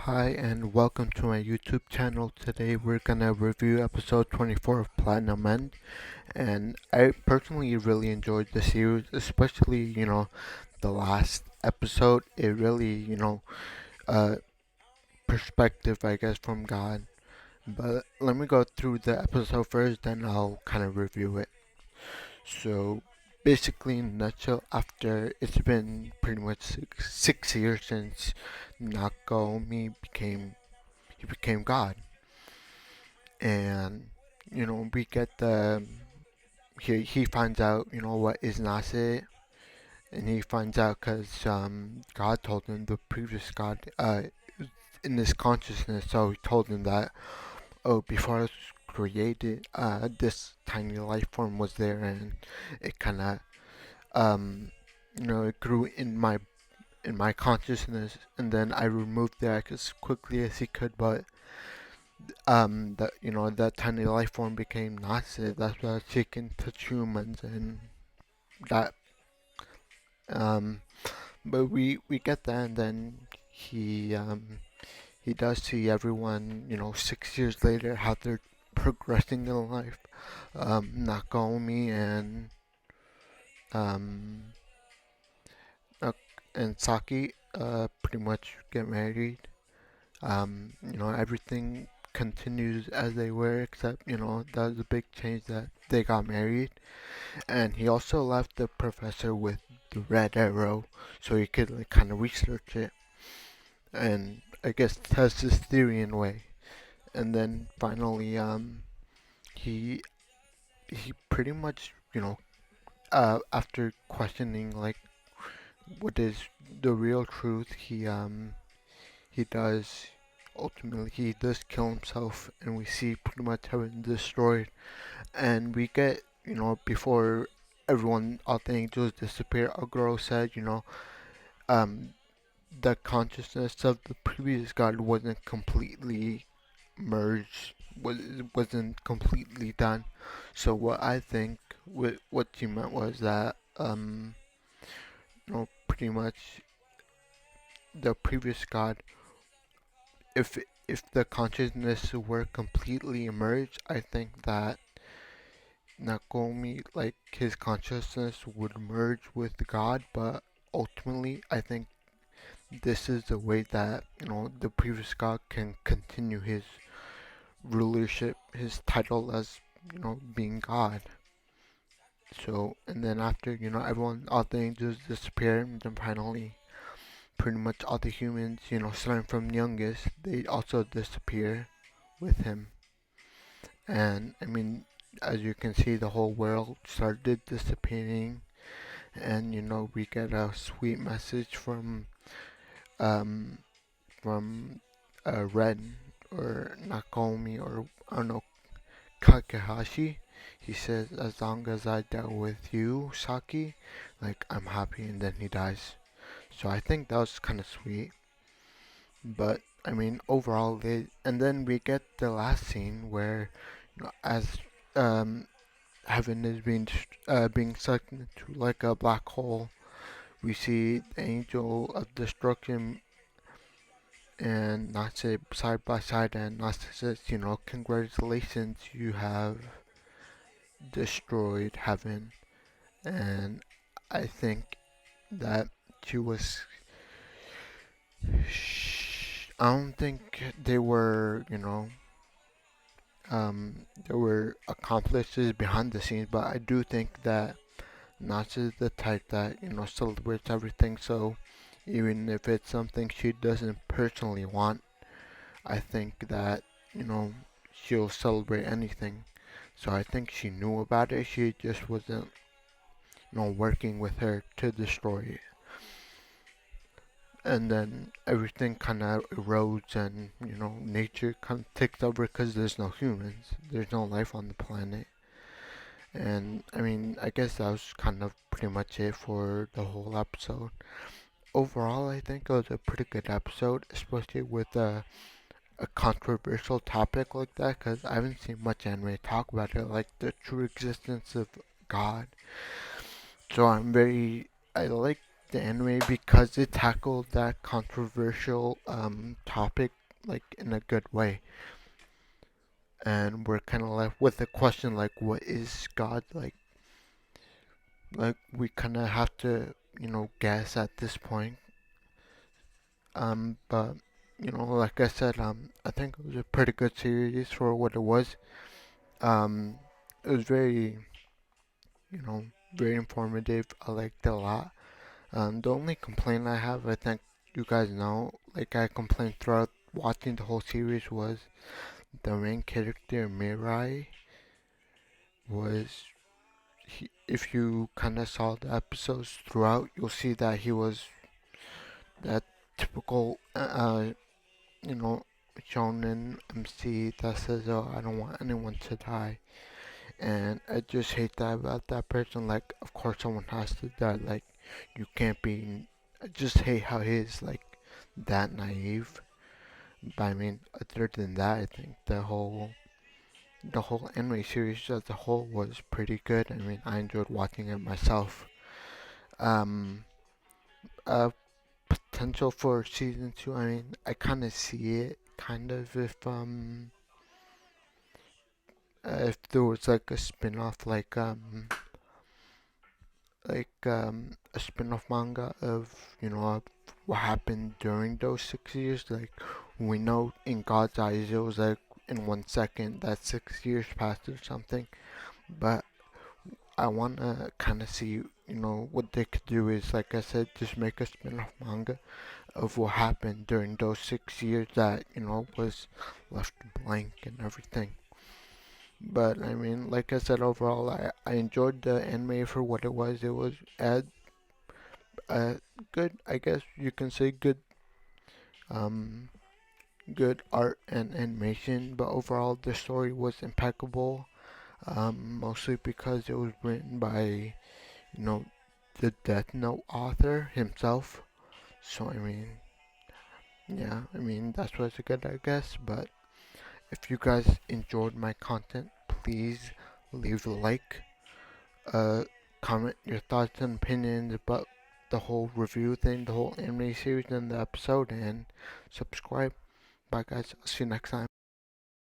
Hi and welcome to my YouTube channel. Today we're gonna review episode 24 of Platinum End, and I personally really enjoyed the series, especially the last episode. It really uh perspective, I guess, from God. But let me go through the episode first, then I'll kind of review it. So basically, in a nutshell, after it's been pretty much six years since Nagomi became God, and we get the he finds out what is Nase, and he finds out because God told him, the previous God, in his consciousness. So he told him that, oh, before I was created, this tiny life form was there, and it kind of it grew in my consciousness, and then I removed that as quickly as he could. But that that tiny life form became Nazi. That's why she can touch humans, and that um but we get that, and then he does see everyone 6 years later how they're progressing in life. Nagomi um uh, and Saki pretty much get married. Everything continues as they were, except that was a big change that they got married. And he also left the professor with the red arrow so he could like kind of research it and I guess test his theory in a way. And then finally, he he pretty much after questioning like what is the real truth, he does ultimately he does kill himself, and we see pretty much heaven destroyed. And we get before everyone, all the angels disappear, a girl said, um, the consciousness of the previous god wasn't completely merged, wasn't completely done. So what I think what she meant was that pretty much the previous god, if if the consciousness were completely merged, I think that Nagomi, like his consciousness would merge with God. But ultimately, I think this is the way that the previous God can continue his rulership, his title as being God. So, and then after everyone, all the angels disappear, and then finally, pretty much all the humans, starting from youngest, they also disappear with him. And I mean, as you can see, the whole world started disappearing, and we get a sweet message um from Ren, or Nakomi, or I don't know, Kakehashi. He says, as long as I dealt with you, Saki, like I'm happy, and then he dies. So I think that was kind of sweet. But I mean, overall, and then we get the last scene where, as um, heaven is being sucked into like a black hole. We see the angel of destruction and Natsu side by side, and Natsu says, congratulations, you have destroyed heaven. And I think that she was. I don't think they were, there were accomplices behind the scenes, but I do think that Natsu is the type that, celebrates everything. So even if it's something she doesn't personally want, I think that, you know, she'll celebrate anything. So I think she knew about it. She just wasn't, working with her to destroy it. And then everything kind of erodes, and, nature kind of takes over because there's no humans. There's no life on the planet. And I mean, I guess that was kind of pretty much it for the whole episode. Overall, I think it was a pretty good episode, especially with a controversial topic like that, because I haven't seen much anime talk about it, like the true existence of God. So I like the anime because it tackled that controversial topic like in a good way. And we're kind of left with a question like, what is God? Like we kind of have to, guess at this point. But like I said, I think it was a pretty good series for what it was. Um, it was very, you know, very informative. I liked it a lot. The only complaint I have, I think you guys know, like I complained throughout watching the whole series, was the main character Mirai was. If you kind of saw the episodes throughout, you'll see that he was that typical, you know, shonen MC that says, "Oh, I don't want anyone to die," and I just hate that about that person. Like, of course, someone has to die. Like, you can't be. I just hate how he's like that naive. But I mean, other than that, I think the whole anime series as a whole was pretty good. I mean, I enjoyed watching it myself. Um, uh, Potential for season two. I mean, I kind of see it, kind of if there was like a spin-off, a spin-off manga of of what happened during those 6 years. Like we know in God's eyes, it was like in 1 second that 6 years passed or something. But I wanna kind of see, what they could do is, like I said, just make a spin-off manga of what happened during those 6 years that was left blank and everything. But I mean, like I said, overall, I enjoyed the anime for what it was. It was good, I guess you can say um, good art and animation. But overall, the story was impeccable. Mostly because it was written by you know the Death Note author himself. So I mean, yeah, I mean that's what's good, I guess. But if you guys enjoyed my content, please leave a like, uh, comment your thoughts and opinions about the whole review thing, the whole anime series and the episode, and subscribe. Bye guys, I'll see you next time.